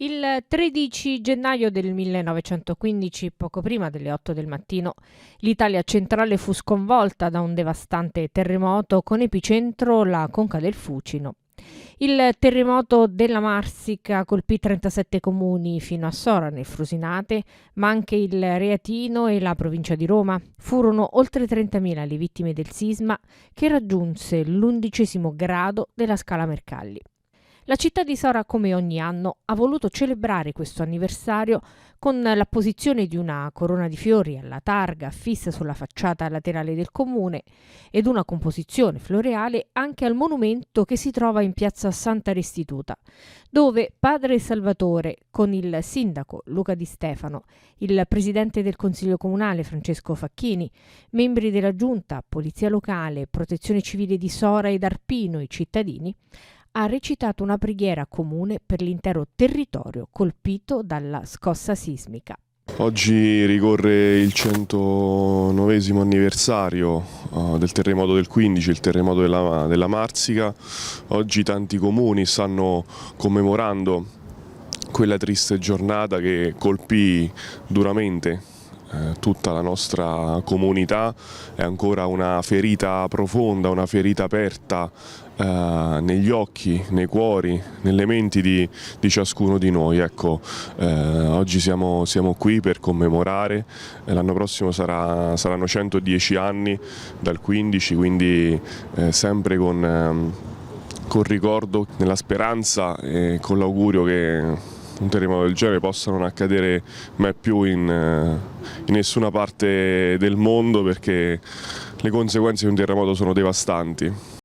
Il 13 gennaio del 1915, poco prima delle 8 del mattino, l'Italia centrale fu sconvolta da un devastante terremoto con epicentro la conca del Fucino. Il terremoto della Marsica colpì 37 comuni fino a Sora nel Frusinate, ma anche il Reatino e la provincia di Roma. Furono oltre 30.000 le vittime del sisma che raggiunse l'11° grado della scala Mercalli. La città di Sora, come ogni anno, ha voluto celebrare questo anniversario con l'apposizione di una corona di fiori alla targa affissa sulla facciata laterale del comune ed una composizione floreale anche al monumento che si trova in piazza Santa Restituta, dove Padre Salvatore, con il sindaco Luca Di Stefano, il presidente del Consiglio Comunale Francesco Facchini, membri della Giunta, Polizia Locale, Protezione Civile di Sora ed Arpino, i cittadini, ha recitato una preghiera comune per l'intero territorio colpito dalla scossa sismica. Oggi ricorre il 109° anniversario del terremoto del 15, il terremoto della Marsica. Oggi tanti comuni stanno commemorando quella triste giornata che colpì duramente tutta la nostra comunità. È ancora una ferita profonda, una ferita aperta negli occhi, nei cuori, nelle menti di ciascuno di noi. Ecco, oggi siamo qui per commemorare, l'anno prossimo saranno 110 anni dal 15, quindi sempre con ricordo, nella speranza e con l'augurio che un terremoto del genere possa non accadere mai più in nessuna parte del mondo, perché le conseguenze di un terremoto sono devastanti.